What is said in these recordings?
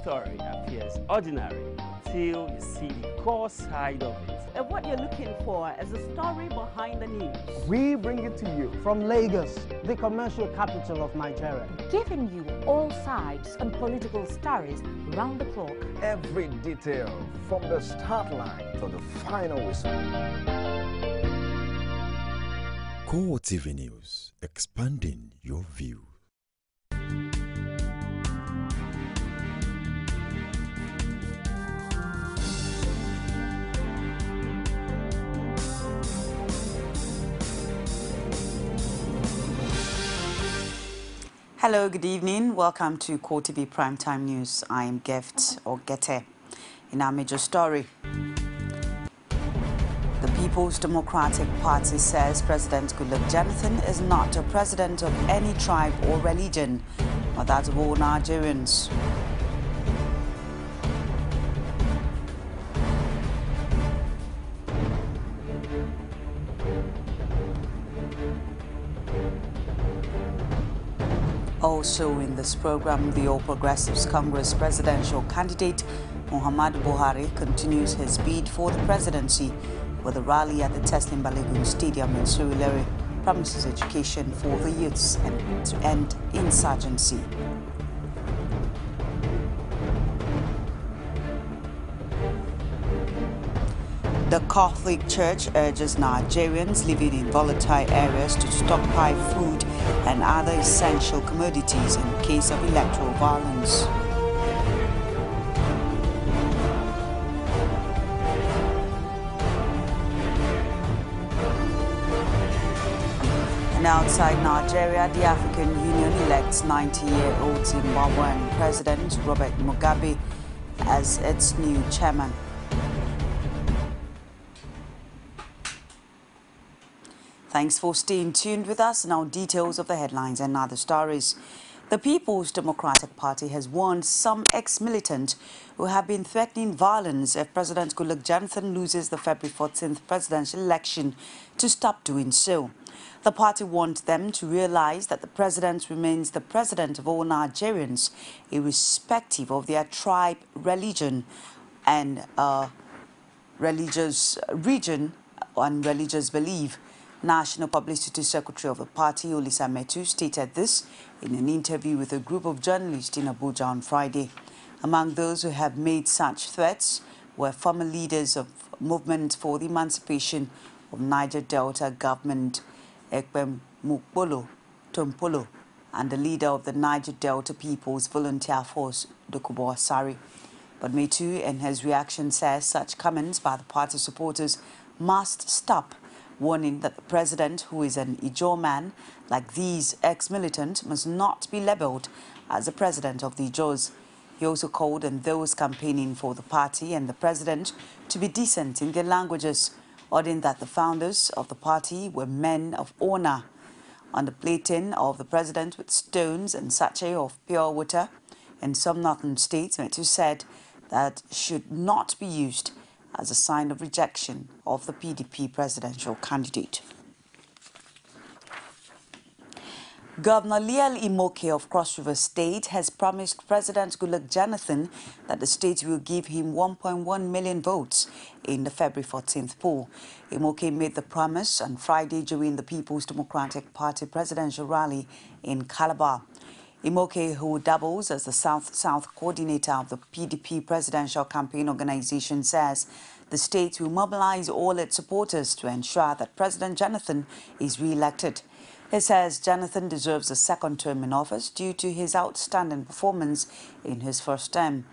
story appears ordinary until you see the core side of it. And what you're looking for is the story behind the news. We bring it to you from Lagos, the commercial capital of Nigeria. Giving you all sides and political stories round the clock. Every detail from the start line to the final whistle. CoreTV News, expanding your view. Hello, good evening. Welcome to CoreTV Primetime News. I am Gift or Gete. In our major story, the People's Democratic Party says President Goodluck Jonathan is not a president of any tribe or religion, but that of all Nigerians. Also in this program, the All Progressives Congress presidential candidate Muhammadu Buhari continues his bid for the presidency with a rally at the Teslim Balogun Stadium in Surulere, promises education for the youths and to end insurgency. The Catholic Church urges Nigerians living in volatile areas to stockpile food and other essential commodities in case of electoral violence. And outside Nigeria, the African Union elects 90-year-old Zimbabwean President Robert Mugabe as its new chairman. Thanks for staying tuned with us. Now, details of the headlines and other stories. The People's Democratic Party has warned some ex-militants who have been threatening violence if President Goodluck Jonathan loses the February 14th presidential election to stop doing so. The party warned them to realize that the president remains the president of all Nigerians, irrespective of their tribe, religion, and religious region and religious belief. National Publicity Secretary of the party, Olisa Metu, stated this in an interview with a group of journalists in Abuja on Friday. Among those who have made such threats were former leaders of Movement for the Emancipation of Niger Delta Government, Ekpem Mukbolo Tompolo, and the leader of the Niger Delta People's Volunteer Force, Dokubo Asari. But Metu, in his reaction, says such comments by the party supporters must stop, warning that the president, who is an Ijaw man like these ex-militants, must not be labelled as the president of the Ijaws. He also called on those campaigning for the party and the president to be decent in their languages, adding that the founders of the party were men of honor. On the plating of the president with stones and sachet of pure water in some northern states, Metu said that should not be used as a sign of rejection of the PDP presidential candidate. Governor Liel Imoke of Cross River State has promised President Goodluck Jonathan that the state will give him 1.1 million votes in the February 14th poll. Imoke made the promise on Friday during the People's Democratic Party presidential rally in Calabar. Imoke, who doubles as the South-South coordinator of the PDP presidential campaign organization, says the state will mobilize all its supporters to ensure that President Jonathan is re-elected. He says Jonathan deserves a second term in office due to his outstanding performance in his first term.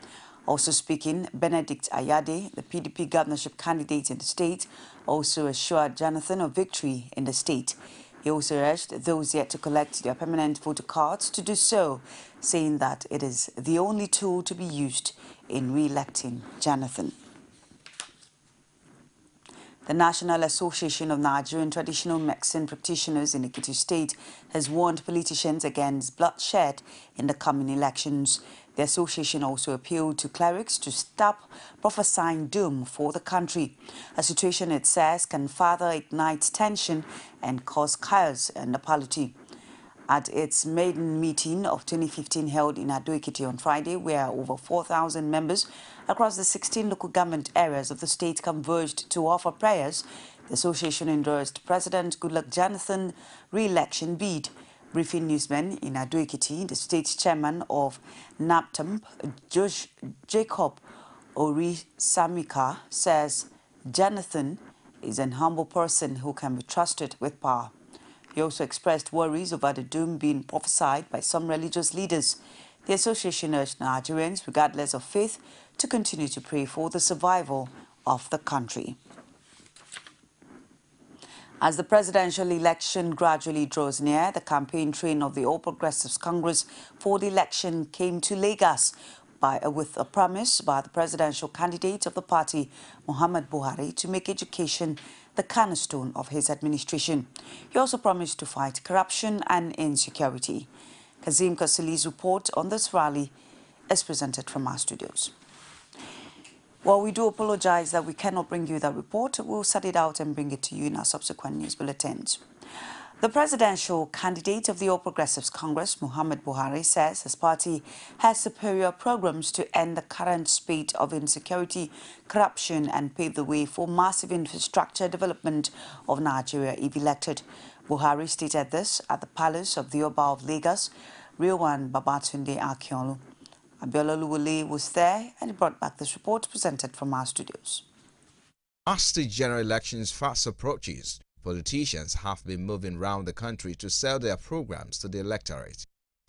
Also speaking, Benedict Ayade, the PDP governorship candidate in the state, also assured Jonathan of victory in the state. He also urged those yet to collect their permanent voter cards to do so, saying that it is the only tool to be used in re-electing Jonathan. The National Association of Nigerian Traditional Medicine Practitioners in Ekiti State has warned politicians against bloodshed in the coming elections. The association also appealed to clerics to stop prophesying doom for the country, a situation it says can further ignite tension and cause chaos in the polity. at its maiden meeting of 2015 held in Ado-Ekiti on Friday, where over 4,000 members across the 16 local government areas of the state converged to offer prayers. The association endorsed President Goodluck Jonathan's re-election bid. Briefing newsmen in Ado-Ekiti, the state chairman of NAPTEMP, Jacob Ori-Samika, says Jonathan is an humble person who can be trusted with power. He also expressed worries over the doom being prophesied by some religious leaders. The association urged Nigerians, regardless of faith, to continue to pray for the survival of the country. As the presidential election gradually draws near, the campaign train of the All Progressives Congress for the election came to Lagos with a promise by the presidential candidate of the party, Muhammad Buhari, to make education the cornerstone of his administration. He also promised to fight corruption and insecurity. Kazim Kasili's report on this rally is presented from our studios. Well, we do apologize that we cannot bring you that report. We'll set it out and bring it to you in our subsequent news bulletins. The presidential candidate of the All Progressives Congress, Muhammad Buhari, says his party has superior programs to end the current spate of insecurity, corruption, and pave the way for massive infrastructure development of Nigeria if elected. Buhari stated this at the Palace of the Oba of Lagos, Rilwan Babatunde Akiolu. Abiola Luwole was there and he brought back this report presented from our studios. As the general elections fast approaches, politicians have been moving around the country to sell their programs to the electorate.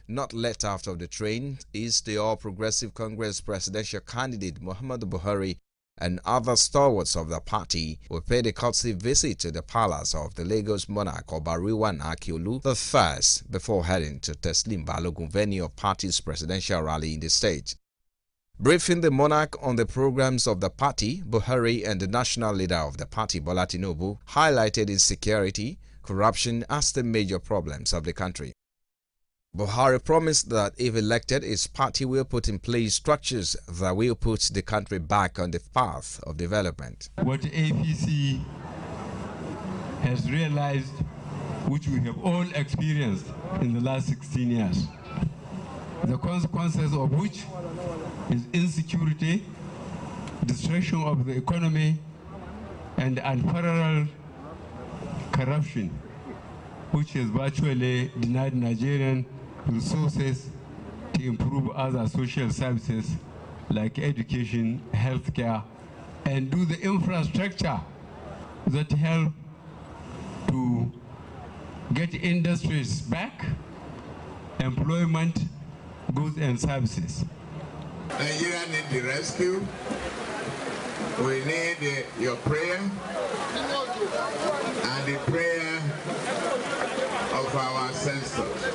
Not let out of the train is the All Progressive Congress presidential candidate Muhammadu Buhari, and other stalwarts of the party will pay the courtesy visit to the palace of the Lagos monarch Oba Rilwan Akiolu the first before heading to Teslim Balogun venue of party's presidential rally in the state. Briefing the monarch on the programs of the party, Buhari and the national leader of the party, Bola Tinubu, highlighted insecurity, corruption as the major problems of the country. Buhari promised that if elected, his party will put in place structures that will put the country back on the path of development. What APC has realized, which we have all experienced in the last 16 years, the consequences of which is insecurity, destruction of the economy, and unparalleled corruption, which has virtually denied Nigerian resources to improve other social services like education, healthcare, and do the infrastructure that help to get industries back, employment, goods and services. Nigeria needs the rescue. We need your prayer and the prayer of our ancestors.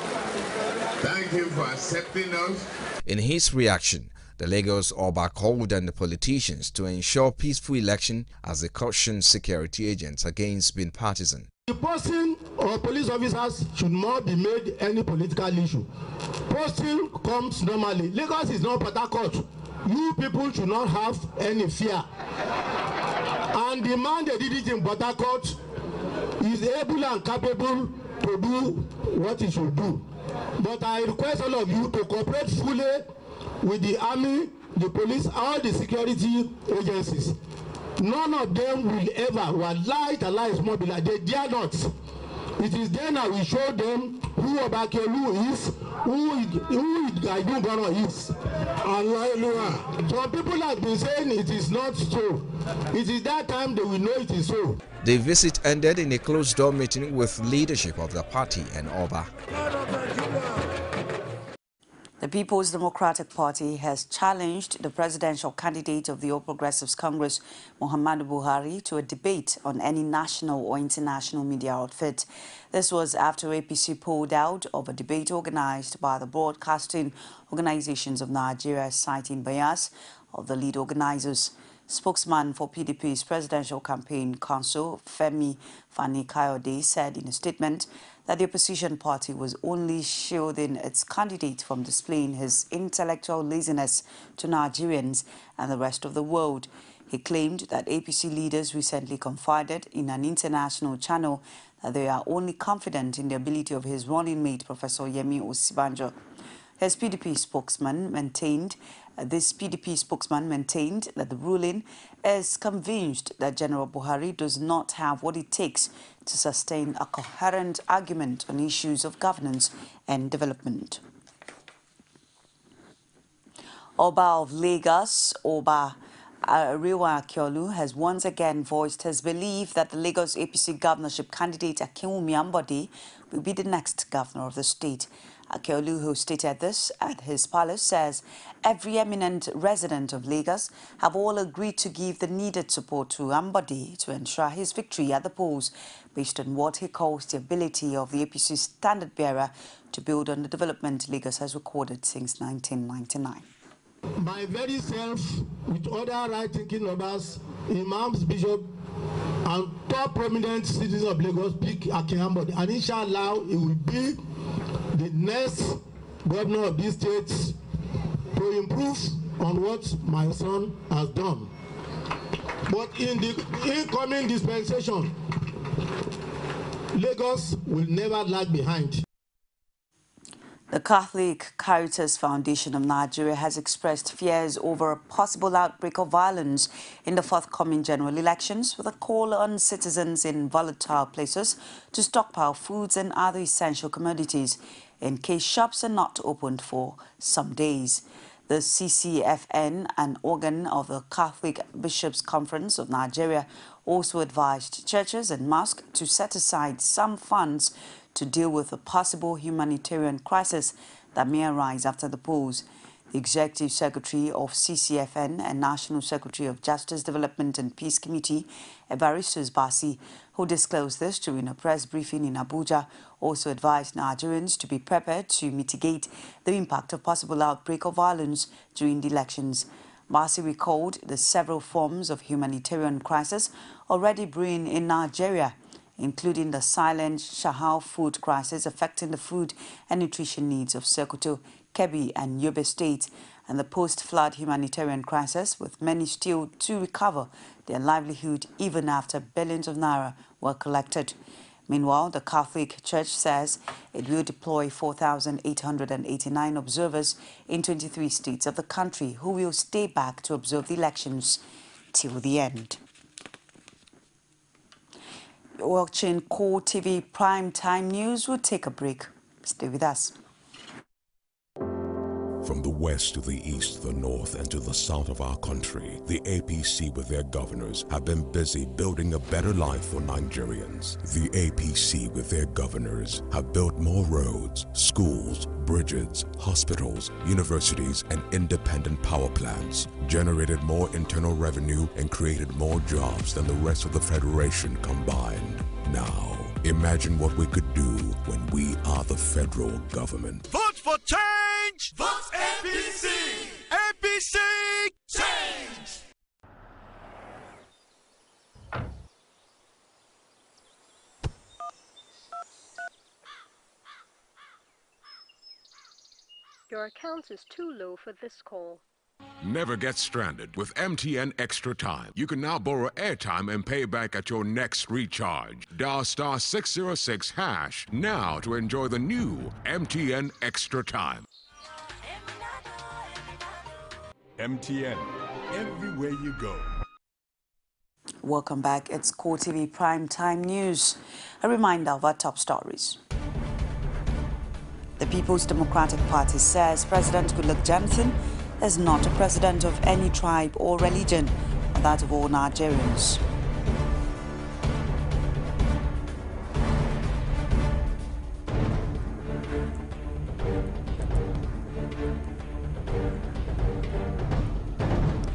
Thank you for accepting us. In his reaction, the Lagos Oba called on the politicians to ensure peaceful election as they cautioned security agents against being partisan. The posting of police officers should not be made any political issue. Posting comes normally. Lagos is not Port Harcourt. You people should not have any fear. And the man that did it in Port Harcourt is able and capable to do what he should do. But I request all of you to cooperate fully with the army, the police, all the security agencies. None of them will ever, lie is mobile. They dare not. It is then I will show them who Obakelu is, who Gaidun is. Allah. Some people have been saying it is not so. It is that time they will know it is so. The visit ended in a closed-door meeting with leadership of the party and Oba. The People's Democratic Party has challenged the presidential candidate of the All Progressives Congress, Muhammadu Buhari, to a debate on any national or international media outfit. This was after APC pulled out of a debate organized by the Broadcasting Organizations of Nigeria, citing bias of the lead organizers. Spokesman for PDP's Presidential Campaign Council, Femi Fani-Kayode, said in a statement that the opposition party was only shielding its candidate from displaying his intellectual laziness to Nigerians and the rest of the world. He claimed that APC leaders recently confided in an international channel that they are only confident in the ability of his running mate, Professor Yemi Osibanjo. His PDP spokesman maintained that the ruling is convinced that General Buhari does not have what it takes to sustain a coherent argument on issues of governance and development. Oba of Lagos, Oba Arewa Akiolu, has once again voiced his belief that the Lagos APC governorship candidate Akinwumi Ambode will be the next governor of the state. Akiolu, who stated this at his palace, says every eminent resident of Lagos have all agreed to give the needed support to Ambode to ensure his victory at the polls, based on what he calls the ability of the APC standard bearer to build on the development Lagos has recorded since 1999. My very self, with other right-thinking members, imams, bishops, and top prominent citizens of Lagos pick Akin Ambode, and inshallah, it will be the next governor of this state to improve on what my son has done. But in the incoming dispensation, Lagos will never lag behind. The Catholic Caritas Foundation of Nigeria has expressed fears over a possible outbreak of violence in the forthcoming general elections, with a call on citizens in volatile places to stockpile foods and other essential commodities in case shops are not opened for some days. The CCFN, an organ of the Catholic Bishops' Conference of Nigeria, also advised churches and mosques to set aside some funds to deal with a possible humanitarian crisis that may arise after the polls. The Executive Secretary of CCFN and National Secretary of Justice, Development and Peace Committee, Evaristus Basi, who disclosed this during a press briefing in Abuja, also advised Nigerians to be prepared to mitigate the impact of possible outbreak of violence during the elections. Basi recalled the several forms of humanitarian crisis already brewing in Nigeria, including the silent Sahel food crisis affecting the food and nutrition needs of Sokoto, Kebbi and Yobe states, and the post-flood humanitarian crisis, with many still to recover their livelihood even after billions of naira were collected. Meanwhile, the Catholic Church says it will deploy 4,889 observers in 23 states of the country who will stay back to observe the elections till the end. You're watching CoreTV Prime Time News. We'll take a break. Stay with us. From the west to the east, the north, and to the south of our country, the APC with their governors have been busy building a better life for Nigerians. The APC with their governors have built more roads, schools, bridges, hospitals, universities, and independent power plants, generated more internal revenue, and created more jobs than the rest of the Federation combined. Now, imagine what we could do when we are the federal government. Vote for change! Vote APC! APC! Change! Your account is too low for this call. Never get stranded with MTN Extra Time. You can now borrow airtime and pay back at your next recharge. Dial *606# now to enjoy the new MTN Extra Time. MTN, everywhere you go. Welcome back. It's CoreTV Prime Time News. A reminder of our top stories. The People's Democratic Party says President Goodluck Jonathan is not a president of any tribe or religion, but that of all Nigerians.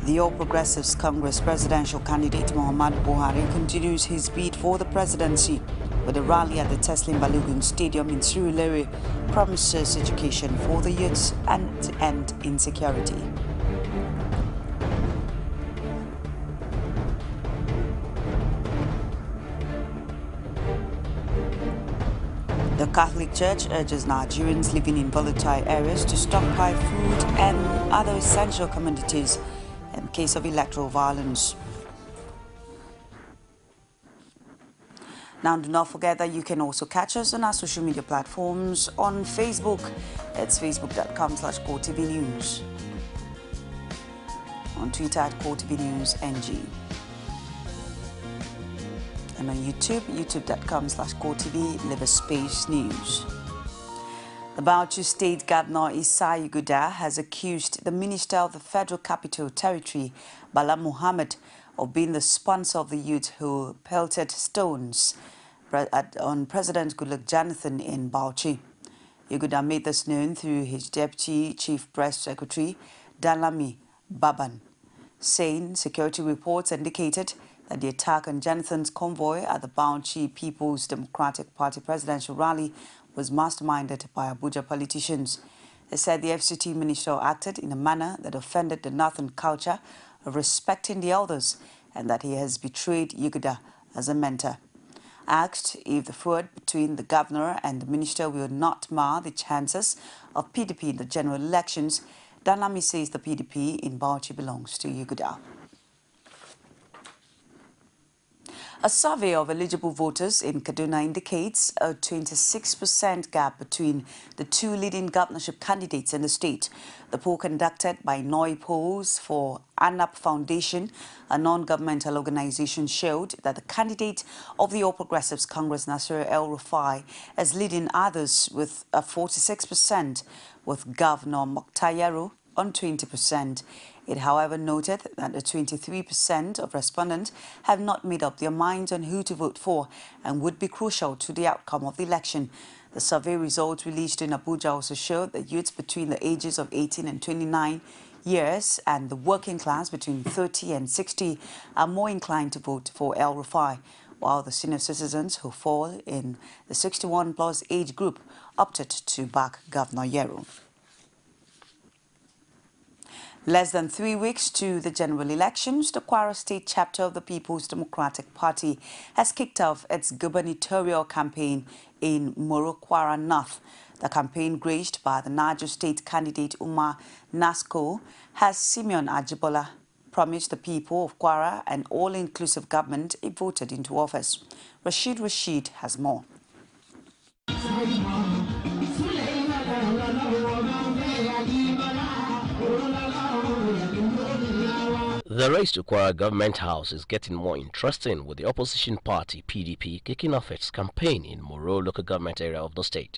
The All Progressives Congress presidential candidate Muhammadu Buhari continues his bid for the presidency, with a rally at the Teslim Balogun Stadium in Surulere promises education for the youths and to end insecurity. The Catholic Church urges Nigerians living in volatile areas to stockpile food and other essential commodities in case of electoral violence. Now, do not forget that you can also catch us on our social media platforms. On Facebook, it's facebook.com/CoreTV News. On Twitter at CoreTV News NG. And on YouTube, youtube.com/CoreTV Liver Space News. The Bauchi State Governor Issa Yuguda has accused the Minister of the Federal Capital Territory, Bala Mohammed, of being the sponsor of the youth who pelted stones on President Goodluck Jonathan in Bauchi. Yuguda made this known through his Deputy Chief Press Secretary, Dalami Baban, saying security reports indicated that the attack on Jonathan's convoy at the Bauchi People's Democratic Party presidential rally was masterminded by Abuja politicians. They said the FCT minister acted in a manner that offended the Northern culture of respecting the elders and that he has betrayed Yuguda as a mentor. Asked if the feud between the governor and the minister will not mar the chances of PDP in the general elections, Danlami says the PDP in Bauchi belongs to Yuguda. A survey of eligible voters in Kaduna indicates a 26% gap between the two leading governorship candidates in the state. The poll conducted by Noi Polls for ANAP Foundation, a non-governmental organization, showed that the candidate of the All Progressives Congress, Nasir El-Rufai, is leading others with a 46%, with Governor Mokhtar on 20%. It, however, noted that the 23% of respondents have not made up their minds on who to vote for and would be crucial to the outcome of the election. The survey results released in Abuja also showed that youths between the ages of 18 and 29 years and the working class between 30 and 60 are more inclined to vote for El-Rufai, while the senior citizens who fall in the 61-plus age group opted to back Governor Yero. Less than 3 weeks to the general elections, the Kwara State chapter of the People's Democratic Party has kicked off its gubernatorial campaign in Moro Kwara North. The campaign, graced by the Niger State candidate Umar Nasco, has Simeon Ajibola promised the people of Kwara an all-inclusive government if voted into office. Rashid has more. The race to Kwara Government House is getting more interesting, with the opposition party PDP kicking off its campaign in Moro local government area of the state.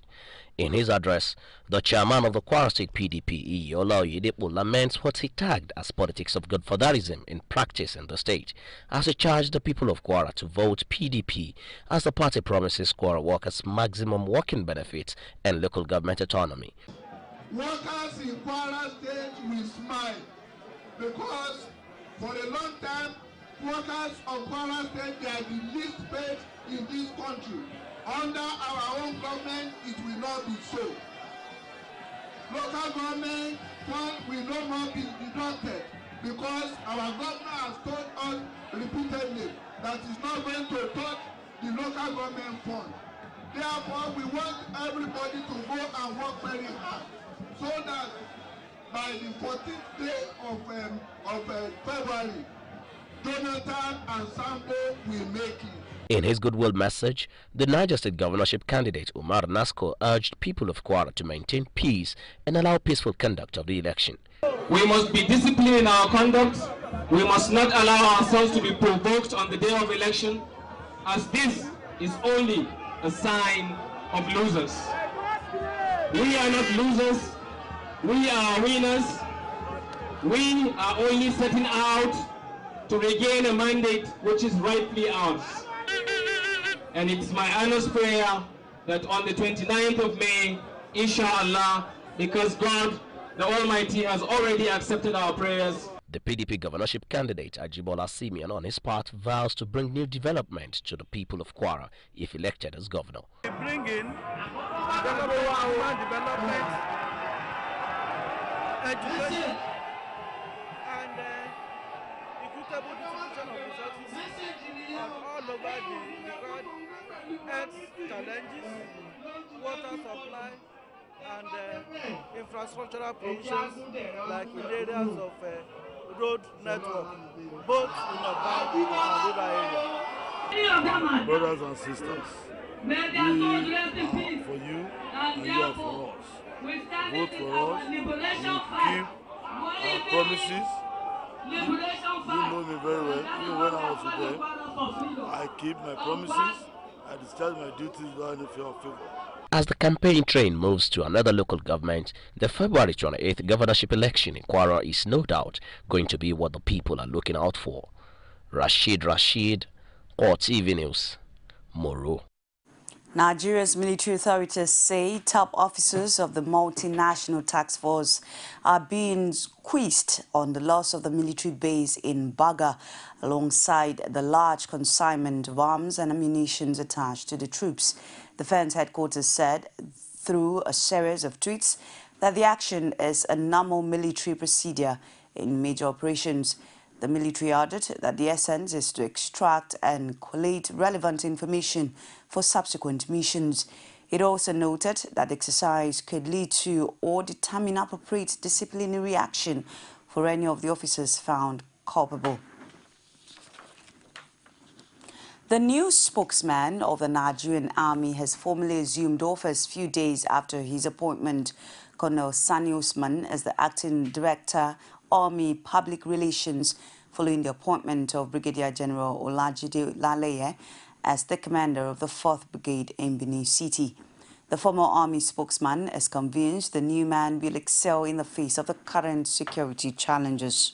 In his address, the chairman of the Kwara State PDP, Iyola Oyedepo, laments what he tagged as politics of godfatherism in practice in the state, as he charged the people of Kwara to vote PDP as the party promises Kwara workers maximum working benefits and local government autonomy. Workers in Kwara State will smile because for a long time, workers of Kwara State, they are the least paid in this country. Under our own government, it will not be so. Local government fund will no more be deducted because our governor has told us repeatedly that it's not going to touch the local government fund. Therefore, we want everybody to go and work very hard so that by the 14th day of February, Jonathan and Sambo will make it. In his goodwill message, the Niger State governorship candidate Umar Nasco urged people of Kwara to maintain peace and allow peaceful conduct of the election. We must be disciplined in our conduct. We must not allow ourselves to be provoked on the day of election, as this is only a sign of losers. We are not losers. We are winners. We are only setting out to regain a mandate which is rightfully ours. And it's my earnest prayer that on the 29th of May, inshallah, because God, the Almighty, has already accepted our prayers. The PDP governorship candidate Ajibola Simeon, on his part, vows to bring new development to the people of Kwara if elected as governor. We bring in development, education, and equitable distribution of resources all over the health challenges, water supply, and infrastructural provisions like in areas of road network, both in urban and rural areas. brothers and sisters, we are for you and you are for us. Vote for us. We keep our promises. You know me very well. Even when I was with them, I keep my promises. I discharge my duties without any fear or favor. As the campaign train moves to another local government, the February 28th governorship election in Kwara is no doubt going to be what the people are looking out for. Rashid, CoreTV News, Moro. Nigeria's military authorities say top officers of the multinational task force are being squeezed on the loss of the military base in Baga, alongside the large consignment of arms and ammunition attached to the troops. Defense headquarters said through a series of tweets that the action is a normal military procedure in major operations. The military added that the essence is to extract and collate relevant information for subsequent missions. It also noted that the exercise could lead to or determine appropriate disciplinary action for any of the officers found culpable. The new spokesman of the Nigerian Army has formally assumed office few days after his appointment. Colonel Sani Usman as the acting director, Army Public Relations, following the appointment of Brigadier General Olajide Laleye as the commander of the 4th Brigade in Benin City. The former Army spokesman is convinced the new man will excel in the face of the current security challenges.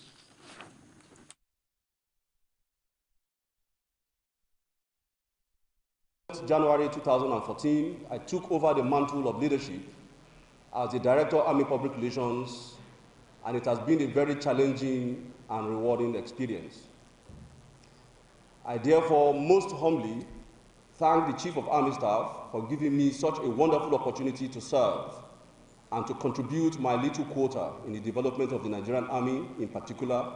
January 2014, I took over the mantle of leadership as the Director of Army Public Relations, and it has been a very challenging and rewarding experience. I therefore most humbly thank the Chief of Army Staff for giving me such a wonderful opportunity to serve and to contribute my little quota in the development of the Nigerian Army in particular,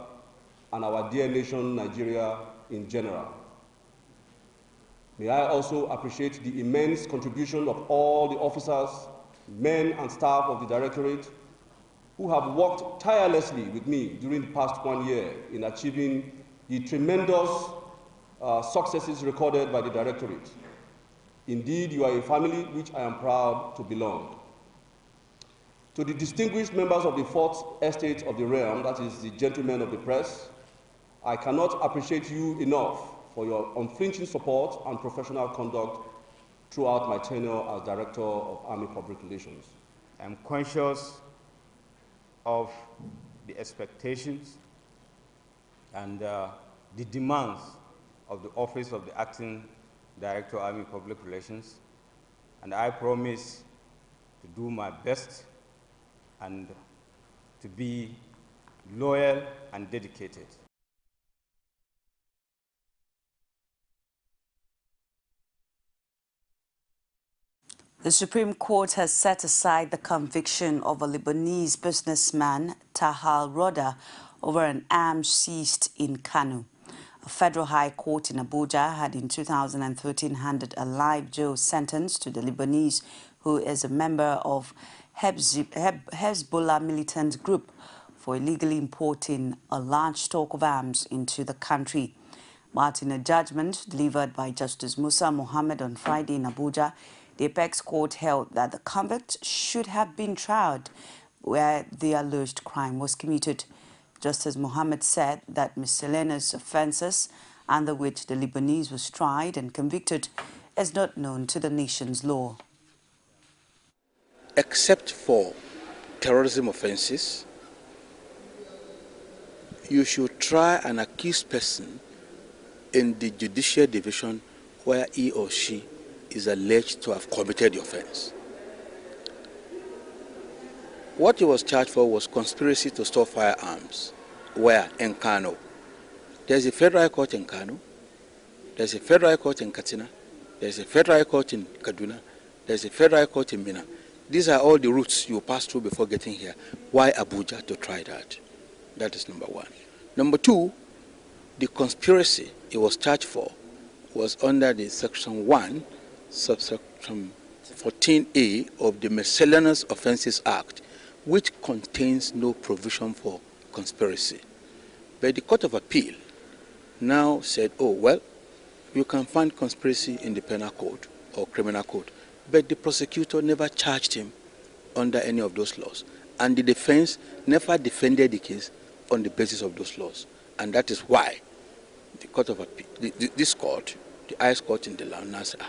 and our dear nation, Nigeria, in general. May I also appreciate the immense contribution of all the officers, men and staff of the Directorate who have worked tirelessly with me during the past 1 year in achieving the tremendous successes recorded by the Directorate. Indeed, you are a family which I am proud to belong. To the distinguished members of the 4th Estate of the Realm, that is the gentlemen of the press, I cannot appreciate you enough for your unflinching support and professional conduct throughout my tenure as Director of Army Public Relations. I'm conscious of the expectations and the demands of the Office of the Acting Director of Army Public Relations, and I promise to do my best and to be loyal and dedicated. The Supreme Court has set aside the conviction of a Lebanese businessman, Tahal Roda, over an arms seized in Kano. A federal high court in Abuja had in 2013 handed a life jail sentence to the Lebanese, who is a member of Hezbollah militant group, for illegally importing a large stock of arms into the country. But in a judgment delivered by Justice Musa Mohammed on Friday in Abuja, the Apex Court held that the convict should have been tried where the alleged crime was committed. Justice Mohammed said that miscellaneous offences under which the Lebanese was tried and convicted is not known to the nation's law. Except for terrorism offences, you should try an accused person in the judicial division where he or she is alleged to have committed the offense. What he was charged for was conspiracy to store firearms. Where? In Kano. There's a federal court in Kano, there's a federal court in Katsina, there's a federal court in Kaduna, there's a federal court in Mina. These are all the routes you pass through before getting here. Why Abuja to try that? That is number one. Number two, the conspiracy he was charged for was under the Section 1, subsection 14A of the Miscellaneous Offences Act, which contains no provision for conspiracy. But the Court of Appeal now said, oh, well, you can find conspiracy in the penal code or criminal code, but the prosecutor never charged him under any of those laws, and the defense never defended the case on the basis of those laws. And that is why the Court of Appeal, this court, the highest court in the land, now said,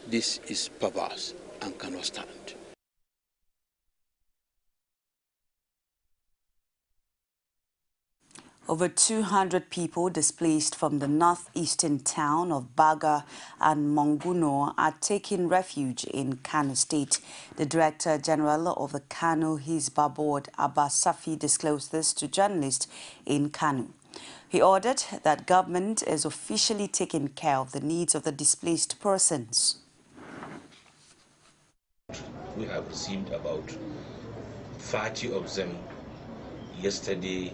this is perverse and cannot stand. Over 200 people displaced from the northeastern town of Baga and Monguno are taking refuge in Kano State. The Director General of the Kano Hisba Board, Abbas Safi, disclosed this to journalists in Kano. He ordered that government is officially taking care of the needs of the displaced persons. We have received about 30 of them yesterday,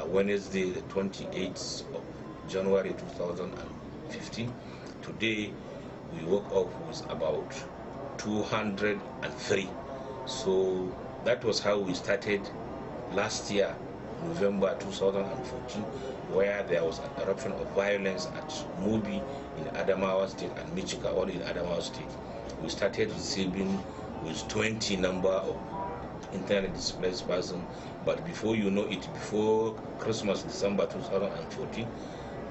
Wednesday, the 28th of January 2015. Today, we woke up with about 203. So that was how we started last year, November 2014, where there was an eruption of violence at Mubi in Adamawa State and Michika, all in Adamawa State. We started receiving with 20 number of internally displaced persons, but before you know it, before Christmas, December 2014,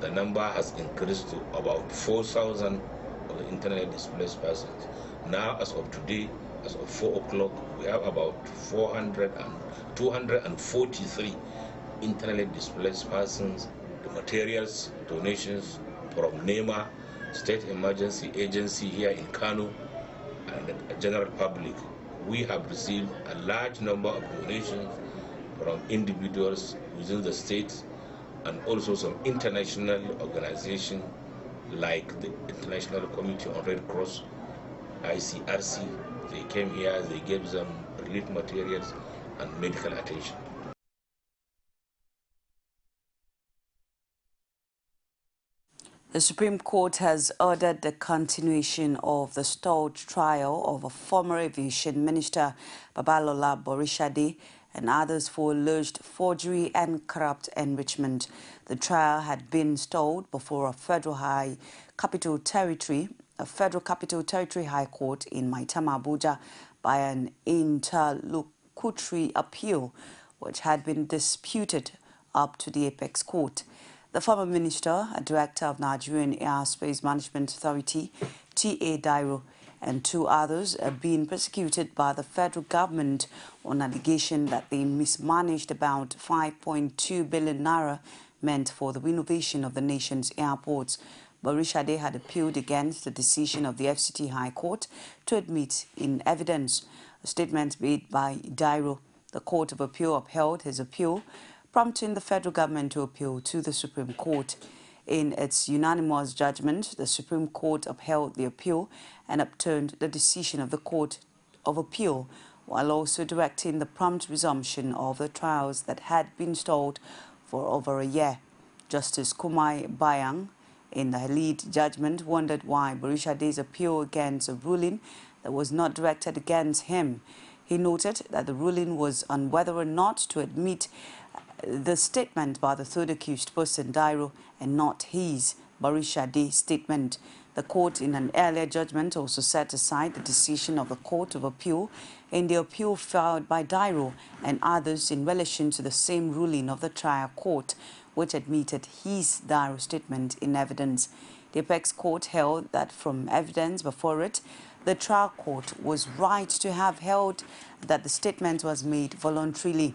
the number has increased to about 4,000 of the internally displaced persons. Now, as of today, as of 4 o'clock, we have about 243 internally displaced persons. The materials, donations from NEMA, State Emergency Agency here in Kano, and the general public. We have received a large number of donations from individuals within the state and also some international organizations like the International Committee on Red Cross, ICRC. They came here, they gave them relief materials and medical attention. The Supreme Court has ordered the continuation of the stalled trial of a former aviation minister, Babalola Borishade, and others for alleged forgery and corrupt enrichment. The trial had been stalled before a Federal Capital Territory High Court in Maitama, Abuja, by an interlocutory appeal, which had been disputed up to the Apex Court. The former minister, a director of Nigerian Airspace Management Authority, T.A. Dairo, and two others are being prosecuted by the federal government on allegation that they mismanaged about 5.2 billion naira meant for the renovation of the nation's airports. Borishade had appealed against the decision of the FCT High Court to admit in evidence. A statement made by Dairo, the Court of Appeal upheld his appeal, prompting the federal government to appeal to the Supreme Court. In its unanimous judgment, the Supreme Court upheld the appeal and upturned the decision of the Court of Appeal, while also directing the prompt resumption of the trials that had been stalled for over a year. Justice Kumai Bayang, in the lead judgment, wondered why Borishade's appeal against a ruling that was not directed against him. He noted that the ruling was on whether or not to admit the statement by the third accused person, Dairo, and not his, Borishade's statement. The court, in an earlier judgment, also set aside the decision of the Court of Appeal in the appeal filed by Dairo and others in relation to the same ruling of the trial court, which admitted his, Dairo, statement in evidence. The Apex Court held that from evidence before it, the trial court was right to have held that the statement was made voluntarily.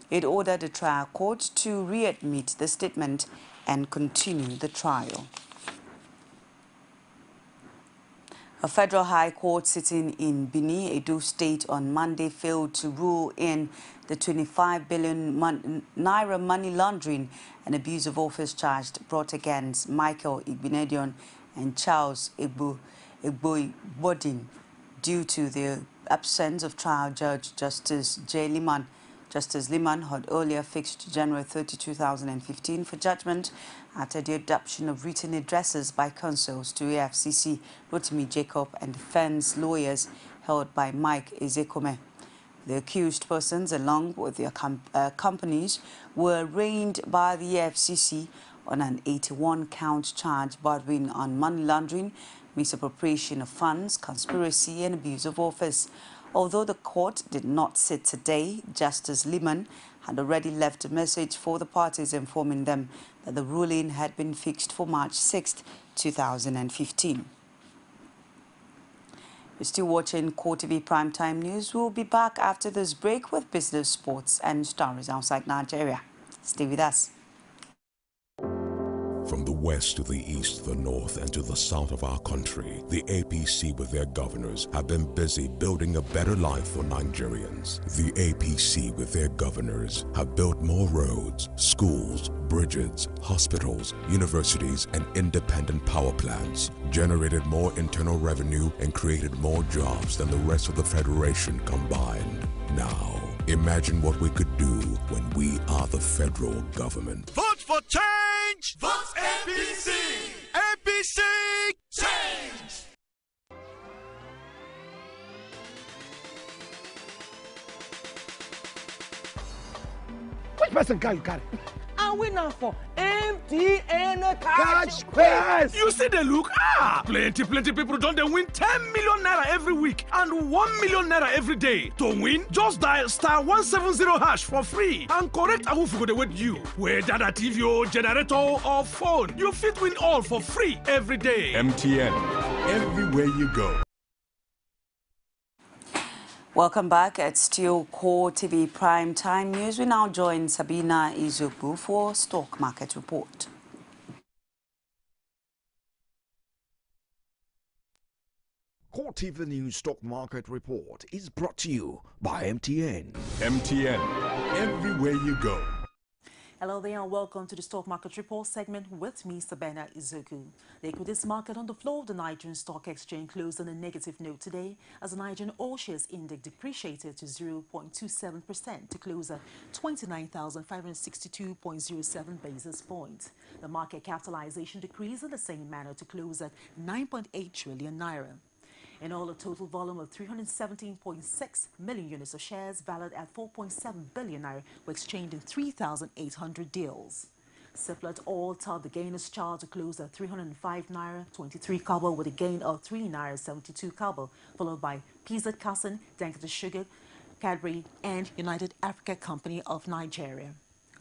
It ordered the trial court to readmit the statement and continue the trial. A federal high court sitting in Bini, Edo State on Monday failed to rule in the 25 billion naira money laundering and abuse of office charge brought against Michael Igbinedion and Charles Egboibodin due to the absence of trial judge Justice J. Liman. Justice Liman had earlier fixed January 30, 2015 for judgment after the adoption of written addresses by counsels to AFCC, Rotimi Jacob, and defense lawyers held by Mike Ezekome. The accused persons, along with their companies, were arraigned by the AFCC on an 81-count charge bordering on money laundering, misappropriation of funds, conspiracy and abuse of office. Although the court did not sit today, Justice Liman had already left a message for the parties informing them that the ruling had been fixed for March 6, 2015. You're still watching CoreTV Primetime News. We'll be back after this break with business, sports and stories outside Nigeria. Stay with us. From the west to the east, the north, and to the south of our country, the APC with their governors have been busy building a better life for Nigerians. The APC with their governors have built more roads, schools, bridges, hospitals, universities, and independent power plants, generated more internal revenue, and created more jobs than the rest of the Federation combined. Now, imagine what we could do when we are the federal government. Vote for change! Vote APC! APC! Change! Which person can you carry? And we now for MTN Catch Quest! You see the look? Plenty people don't they win 10 million naira every week and 1 million naira every day. To win, just dial *170# for free and correct who go with you. Whether that TV or generator or phone, you fit win all for free every day. MTN, everywhere you go. Welcome back. It's still CoreTV Prime Time News. We now join Sabina Izuku for Stock Market Report. CoreTV News Stock Market Report is brought to you by MTN. MTN, everywhere you go. Hello there and welcome to the Stock Market Report segment with me, Sabina Izuku. The equities market on the floor of the Nigerian Stock Exchange closed on a negative note today as the Nigerian All-Shares Index depreciated to 0.27% to close at 29,562.07 basis points. The market capitalization decreased in the same manner to close at 9.8 trillion naira. In all, a total volume of 317.6 million units of shares valued at 4.7 billion naira were exchanged in 3,800 deals. Seplat Oil topped the gainers chart to close at 305 naira 23 kobo with a gain of 3 naira 72 kobo, followed by PZ Carson, Dangote Sugar, Cadbury, and United Africa Company of Nigeria.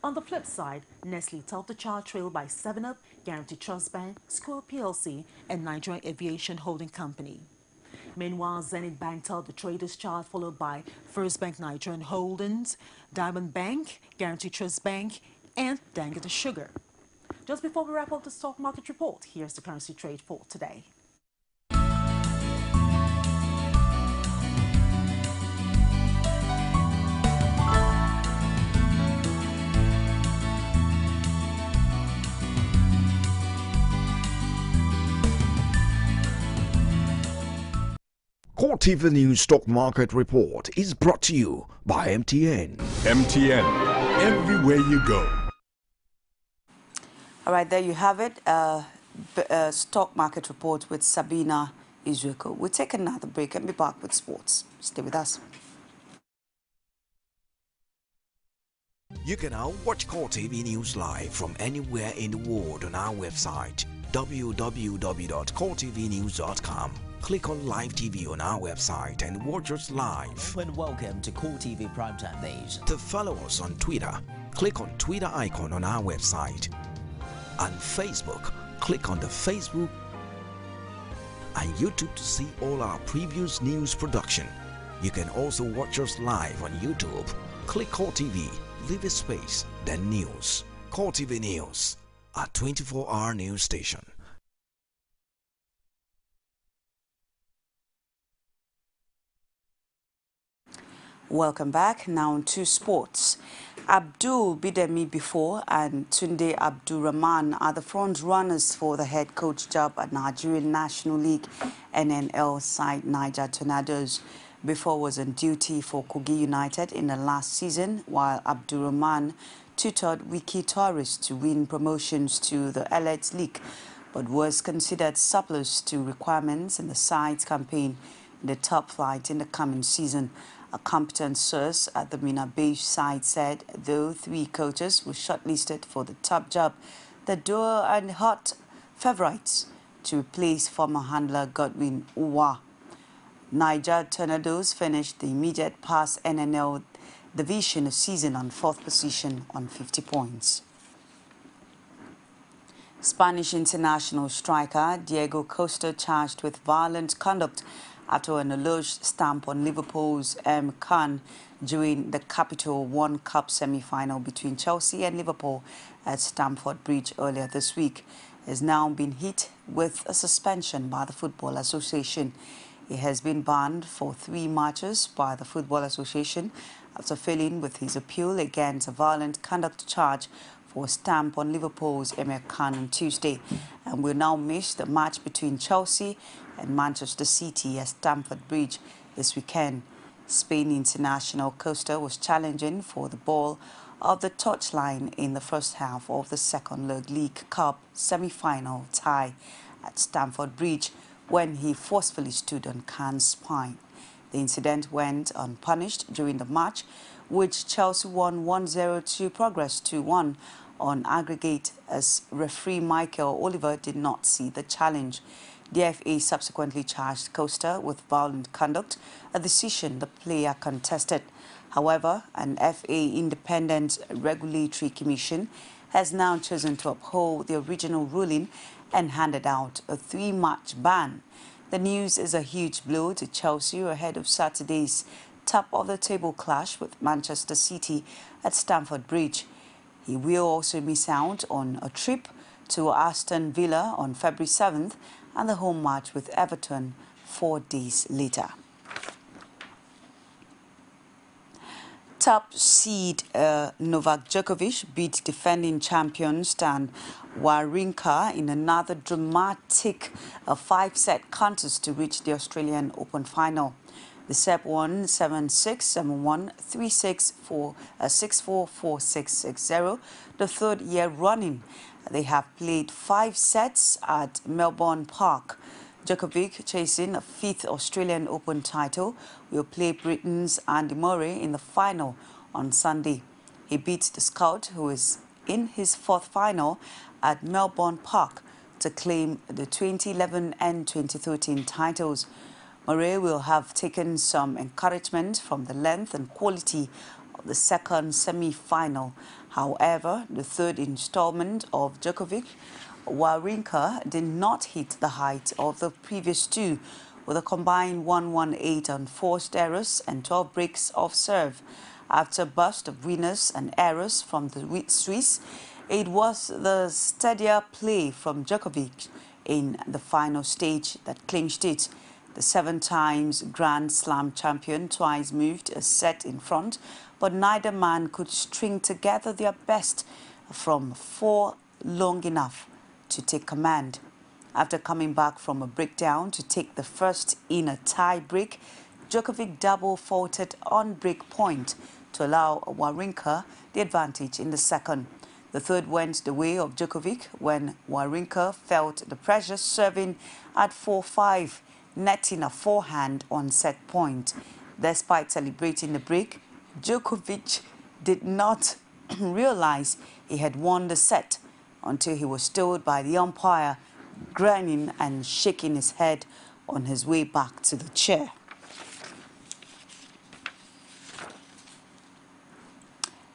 On the flip side, Nestle topped the chart trailed by 7up, Guarantee Trust Bank, Score PLC, and Nigerian Aviation Holding Company. Meanwhile, Zenith Bank topped the traders chart, followed by First Bank Nigerian Holdings, Diamond Bank, Guarantee Trust Bank, and Dangote Sugar. Just before we wrap up the stock market report, here's the currency trade for today. CoreTV News Stock Market Report is brought to you by MTN. MTN, everywhere you go. All right, there you have it. Stock Market Report with Sabina Izuku. We'll take another break and be back with sports. Stay with us. You can now watch CoreTV News live from anywhere in the world on our website, www.coretvnews.com. Click on Live TV on our website and watch us live. And welcome to CoreTV Primetime Days. To follow us on Twitter, click on Twitter icon on our website. On Facebook, click on the Facebook and YouTube to see all our previous news production. You can also watch us live on YouTube. Click CoreTV, leave a space, then News. CoreTV News, a 24-hour news station. Welcome back. Now to sports. Abdul Bidemi before and Tunde Abdurrahman are the front runners for the head coach job at Nigerian National League NNL side Niger Tornadoes. Before was on duty for Kogi United in the last season, while Abdurrahman tutored Wiki Torres to win promotions to the Elite League, but was considered surplus to requirements in the side's campaign in the top flight in the coming season. A competent source at the Mina Beige side said though 3 coaches were shortlisted for the top job, the dour and hot favourites to replace former handler Godwin Uwa. Niger Tornadoes finished the immediate past NNL division season on 4th position on 50 points. Spanish international striker Diego Costa charged with violent conduct after an alleged stamp on Liverpool's Khan during the Capital One Cup semi-final between Chelsea and Liverpool at Stamford Bridge earlier this week, has now been hit with a suspension by the Football Association. He has been banned for 3 matches by the Football Association after failing with his appeal against a violent conduct charge for a stamp on Liverpool's Emir Khan on Tuesday, and will now miss the match between Chelsea and Manchester City at Stamford Bridge this weekend. Spain international Costa was challenging for the ball of the touchline in the first half of the second leg League Cup semi-final tie at Stamford Bridge when he forcefully stood on Khan's spine. The incident went unpunished during the match, which Chelsea won 1-0 to progress 2-1 on aggregate, as referee Michael Oliver did not see the challenge. The FA subsequently charged Costa with violent conduct, a decision the player contested. However, an FA independent regulatory commission has now chosen to uphold the original ruling and handed out a 3-match ban. The news is a huge blow to Chelsea ahead of Saturday's top-of-the-table clash with Manchester City at Stamford Bridge. He will also miss out on a trip to Aston Villa on February 7th and the home match with Everton 4 days later. Top seed Novak Djokovic beat defending champion Stan Wawrinka in another dramatic 5-set contest to reach the Australian Open final. The Serb won 7-6, 7-1, 3-6, 6-4, 4-6, 6-0, the third year running. They have played 5 sets at Melbourne Park. Djokovic, chasing a 5th Australian Open title, will play Britain's Andy Murray in the final on Sunday. He beat the Scout, who is in his 4th final at Melbourne Park, to claim the 2011 and 2013 titles. Murray will have taken some encouragement from the length and quality of the second semi-final. However, the third installment of Djokovic, Wawrinka, did not hit the height of the previous 2, with a combined 118 on forced errors and 12 breaks of serve. After a burst of winners and errors from the Swiss, it was the steadier play from Djokovic in the final stage that clinched it. The 7-times Grand Slam champion twice moved a set in front, but neither man could string together their best from 4 long enough to take command. After coming back from a breakdown to take the first in a tie break, Djokovic double faulted on break point to allow Wawrinka the advantage in the second. The third went the way of Djokovic when Wawrinka felt the pressure, serving at 4-5, netting a forehand on set point. Despite celebrating the break, Djokovic did not realize he had won the set until he was told by the umpire, grinning and shaking his head on his way back to the chair.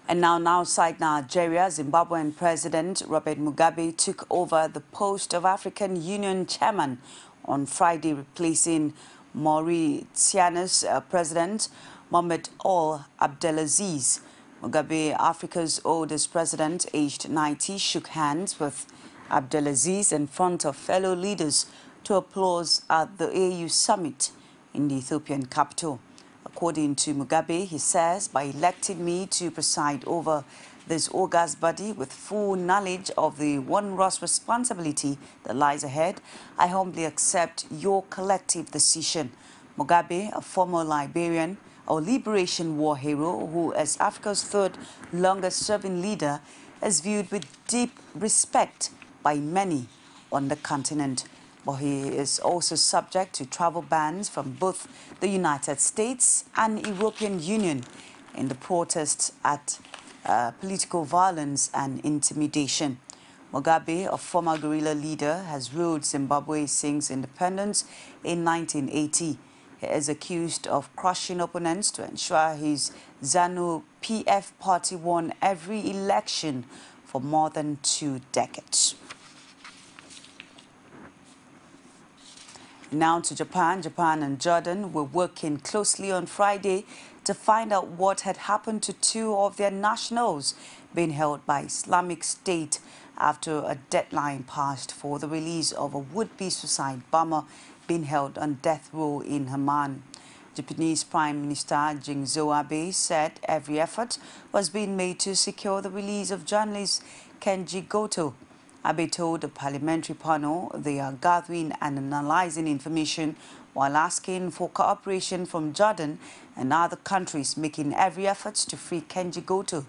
And now outside Nigeria, Zimbabwean President Robert Mugabe took over the post of African Union chairman on Friday, replacing Mauritania's President Mohamed Ould Abdelaziz. Mugabe, Africa's oldest president, aged 90, shook hands with Abdelaziz in front of fellow leaders to applause at the AU summit in the Ethiopian capital. According to Mugabe, he says, by electing me to preside over this august body with full knowledge of the onerous responsibility that lies ahead, I humbly accept your collective decision. Mugabe, a former Liberian or Liberation War hero who, as Africa's third longest-serving leader, is viewed with deep respect by many on the continent. But he is also subject to travel bans from both the United States and European Union in the protests at political violence and intimidation. Mugabe, a former guerrilla leader, has ruled Zimbabwe since independence in 1980. He is accused of crushing opponents to ensure his ZANU-PF party won every election for more than 2 decades. Now to Japan. Japan and Jordan were working closely on Friday to find out what had happened to 2 of their nationals being held by Islamic State after a deadline passed for the release of a would-be suicide bomber being held on death row in Amman. Japanese Prime Minister Shinzo Abe said every effort was being made to secure the release of journalist Kenji Goto. Abe told the parliamentary panel they are gathering and analyzing information while asking for cooperation from Jordan and other countries making every effort to free Kenji Goto.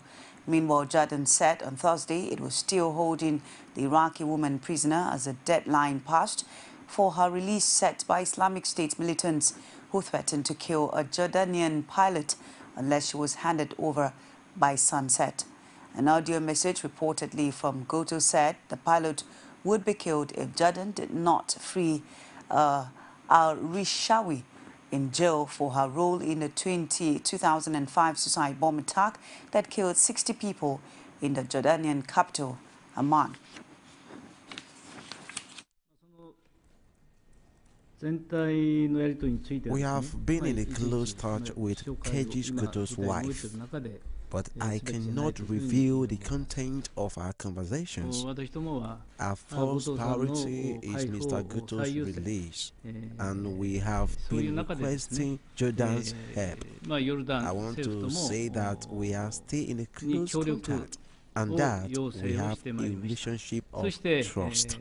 Meanwhile, Jordan said on Thursday it was still holding the Iraqi woman prisoner as a deadline passed for her release set by Islamic State militants who threatened to kill a Jordanian pilot unless she was handed over by sunset. An audio message reportedly from Goto said the pilot would be killed if Jordan did not free al-Rishawi in jail for her role in the 2005 suicide bomb attack that killed 60 people in the Jordanian capital, Amman. We have been in a close touch with Kenji Goto's wife, but I cannot reveal the content of our conversations. Our first priority is Mr. Goto's release, and we have been requesting Jordan's help. I want to say that we are still in a close contact, and that we have a relationship of trust.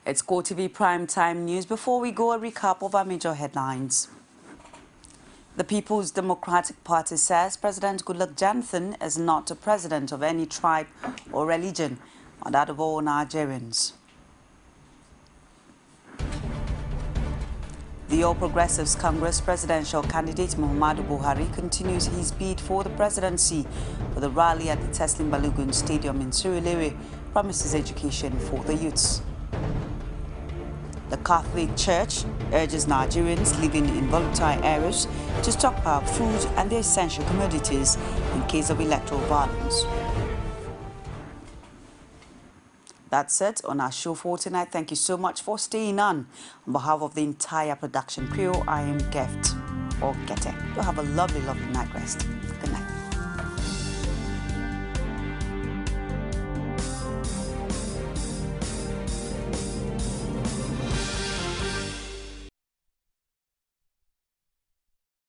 It's CoreTV Primetime News. Before we go, a recap of our major headlines. The People's Democratic Party says President Goodluck Jonathan is not a president of any tribe or religion, but that of all Nigerians. The All Progressives Congress presidential candidate Muhammadu Buhari continues his bid for the presidency, for the rally at the Teslim Balogun Stadium in Surulere promises education for the youths. The Catholic Church urges Nigerians living in volatile areas to stockpile food and the essential commodities in case of electoral violence. That's it on our show for tonight. Thank you so much for staying on. On behalf of the entire production crew, I am Gete. You have a lovely, lovely night rest. Good night.